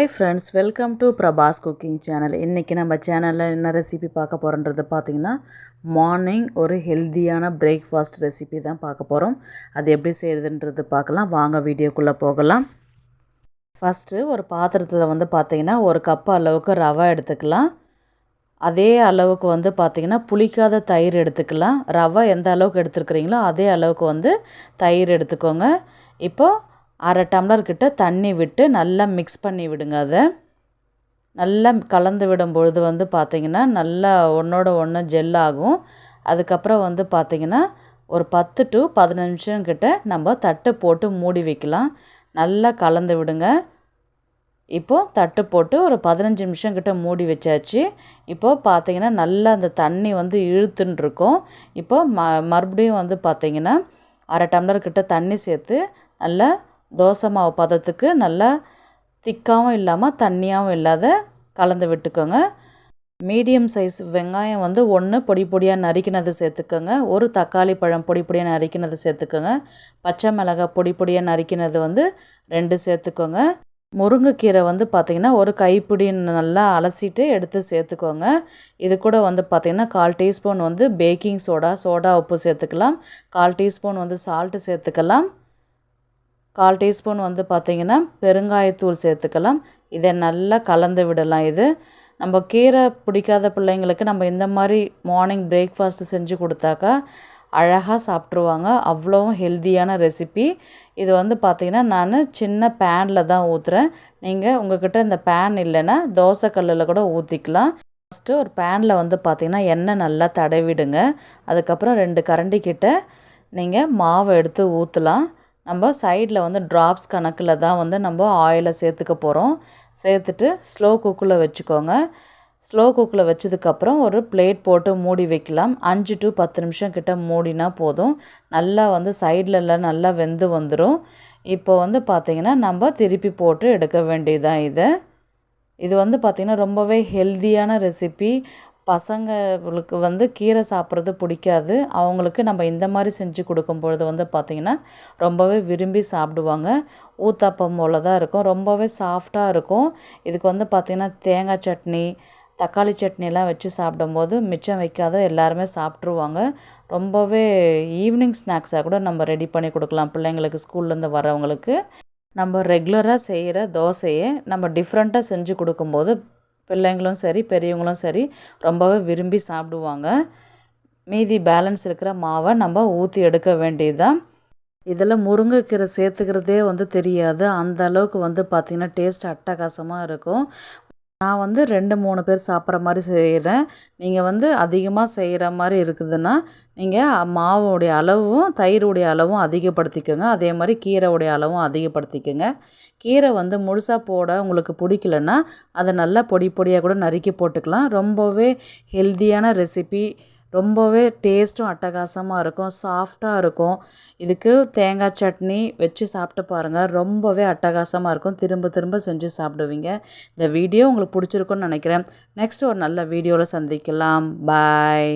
Hi friends, welcome to Prabhas Cooking Channel. இன்னைக்கு நம்ம சேனல்ல என்ன ரெசிபி பார்க்க போறோம்ன்றது பாத்தீங்கன்னா மார்னிங் ஒரு ஹெல்தியான பிரேக்ஃபாஸ்ட் ரெசிபி தான் பார்க்க போறோம். அது எப்படி செய்யறதுன்றது பார்க்கலாம். வாங்க வீடியோக்குள்ள போகலாம். ஃபர்ஸ்ட் ஒரு பாத்திரத்துல வந்து பாத்தீங்கன்னா ஒரு கப் அளவுக்கு ரவை எடுத்துக்கலாம். அதே அளவுக்கு வந்து பாத்தீங்கன்னா புளிக்காத தயிர் எடுத்துக்கலாம். ரவை எந்த அளவுக்கு எடுத்துக்கறீங்களோ அதே அளவுக்கு வந்து தயிர் எடுத்துக்கோங்க. இப்போ அரை டம்ளர் கிட்ட தண்ணி விட்டு நல்லா மிக்ஸ் பண்ணி விடுங்க. அதை நல்லா கலந்து விடும்பொழுது வந்து பார்த்திங்கன்னா நல்லா ஒன்றோட ஒன்று ஜெல் ஆகும். அதுக்கப்புறம் வந்து பார்த்திங்கன்னா ஒரு 10 to 15 நிமிஷம் கிட்ட நம்ம தட்டு போட்டு மூடி வைக்கலாம். நல்லா கலந்து விடுங்க. இப்போது தட்டு போட்டு ஒரு 15 நிமிஷம் கிட்ட மூடி வச்சாச்சு. இப்போது பார்த்திங்கன்னா நல்லா அந்த தண்ணி வந்து இழுத்துன்னு இருக்கும். இப்போது மறுபடியும் வந்து பார்த்திங்கன்னா அரை டம்ளர் கிட்ட தண்ணி சேர்த்து நல்லா தோசை மாவு பதத்துக்கு நல்லா திக்காகவும் இல்லாமல் தண்ணியாகவும் இல்லாத கலந்து விட்டுக்கோங்க. மீடியம் சைஸ் வெங்காயம் வந்து 1 பொடி பொடியாக நறுக்கினது சேர்த்துக்கோங்க. ஒரு தக்காளி பழம் பொடி பொடியாக நறுக்கினது சேர்த்துக்கோங்க. பச்சை மிளகாய் பொடி பொடியாக நறுக்கினது வந்து 2 சேர்த்துக்கோங்க. முருங்கைக்கீரை வந்து பார்த்திங்கன்னா ஒரு கைப்பிடி நல்லா அலசிட்டு எடுத்து சேர்த்துக்கோங்க. இது கூட வந்து பார்த்திங்கன்னா 1/4 டீஸ்பூன் வந்து பேக்கிங் சோடா உப்பு சேர்த்துக்கலாம். 1/4 டீஸ்பூன் வந்து சால்ட்டு சேர்த்துக்கலாம். 1/4 டீஸ்பூன் வந்து பார்த்திங்கன்னா பெருங்காயத்தூள் சேர்த்துக்கலாம். இதை நல்லா கலந்து விடலாம். இது நம்ம கீரை பிடிக்காத பிள்ளைங்களுக்கு நம்ம இந்த மாதிரி மார்னிங் பிரேக்ஃபாஸ்ட்டு செஞ்சு கொடுத்தாக்கா அழகாக சாப்பிட்ருவாங்க. அவ்வளோவும் ஹெல்த்தியான ரெசிபி. இது வந்து பார்த்திங்கன்னா நான் சின்ன பேனில் தான் ஊற்றுறேன். நீங்கள் உங்கள்கிட்ட இந்த பேன் இல்லைன்னா தோசைக்கல்லில் கூட ஊற்றிக்கலாம். ஃபஸ்ட்டு ஒரு பேனில் வந்து பார்த்திங்கன்னா எண்ணெய் நல்லா தடவிடுங்க. அதுக்கப்புறம் 2 கரண்டி கிட்ட நீங்கள் மாவை எடுத்து ஊற்றலாம். நம்ம சைடில் வந்து ட்ராப்ஸ் கணக்கில் தான் வந்து நம்ம ஆயிலை சேர்த்துக்க போகிறோம். சேர்த்துட்டு ஸ்லோ குக்கில் வச்சுக்கோங்க. ஸ்லோ குக்கில் வச்சதுக்கப்புறம் ஒரு பிளேட் போட்டு மூடி வைக்கலாம். 5 to 10 நிமிஷம் கிட்ட மூடினா போதும். நல்லா வந்து சைட்லலாம் நல்லா வெந்து வந்துடும். இப்போ வந்து பார்த்திங்கன்னா நம்ம திருப்பி போட்டு எடுக்க வேண்டியதுதான் இது வந்து பார்த்திங்கன்னா ரொம்பவே ஹெல்த்தியான ரெசிபி. பசங்களுக்கு வந்து கீரை சாப்பிட்றது பிடிக்காது. அவங்களுக்கு நம்ம இந்த மாதிரி செஞ்சு கொடுக்கும்பொழுது வந்து பார்த்திங்கன்னா ரொம்பவே விரும்பி சாப்பிடுவாங்க. ஊத்தாப்பம் போல தான் இருக்கும். ரொம்பவே சாஃப்டாக இருக்கும். இதுக்கு வந்து பார்த்திங்கன்னா தேங்காய் சட்னி தக்காளி சட்னிலாம் வச்சு சாப்பிடும்போது மிச்சம் வைக்காத எல்லாருமே சாப்பிட்ருவாங்க. ரொம்பவே ஈவினிங் ஸ்நாக்ஸாக கூட நம்ம ரெடி பண்ணி கொடுக்கலாம் பிள்ளைங்களுக்கு ஸ்கூல்லேருந்து வரவங்களுக்கு. நம்ம ரெகுலராக செய்கிற தோசையை நம்ம டிஃப்ரெண்ட்டாக செஞ்சு கொடுக்கும்போது பிள்ளைங்களும் சரி பெரியவங்களும் சரி ரொம்பவே விரும்பி சாப்பிடுவாங்க. மீதி பேலன்ஸ் இருக்கிற மாவை நம்ம ஊற்றி எடுக்க வேண்டியது தான். இதில் முருங்கைக்கீரை சேர்த்துக்கிறதே வந்து தெரியாது. அந்த அளவுக்கு வந்து பார்த்திங்கன்னா டேஸ்ட் அட்டகாசமாக இருக்கும். நான் வந்து 2-3 பேர் சாப்பிட்ற மாதிரி செய்கிறேன். நீங்கள் வந்து அதிகமாக செய்கிற மாதிரி இருக்குதுன்னா நீங்கள் மாவுடைய அளவும் தயிருடைய அளவும் அதிகப்படுத்திக்கோங்க. அதே மாதிரி கீரையுடைய அளவும் அதிகப்படுத்திக்கோங்க. கீரை வந்து முழுசாக போட உங்களுக்கு பிடிக்கலன்னா அதை நல்லா பொடி பொடியாக கூட நறுக்கி போட்டுக்கலாம். ரொம்பவே ஹெல்த்தியான ரெசிபி. ரொம்பவே டேஸ்ட்டும் அட்டகாசமாக இருக்கும். சாஃப்டாக இருக்கும். இதுக்கு தேங்காய் சட்னி வச்சு சாப்பிட்டு பாருங்கள். ரொம்பவே அட்டகாசமாக இருக்கும். திரும்ப திரும்ப செஞ்சு சாப்பிடுவீங்க. இந்த வீடியோ உங்களுக்கு பிடிச்சிருக்குன்னு நினைக்கிறேன். நெக்ஸ்ட் ஒரு நல்ல வீடியோவில் சந்திக்கலாம். பாய்.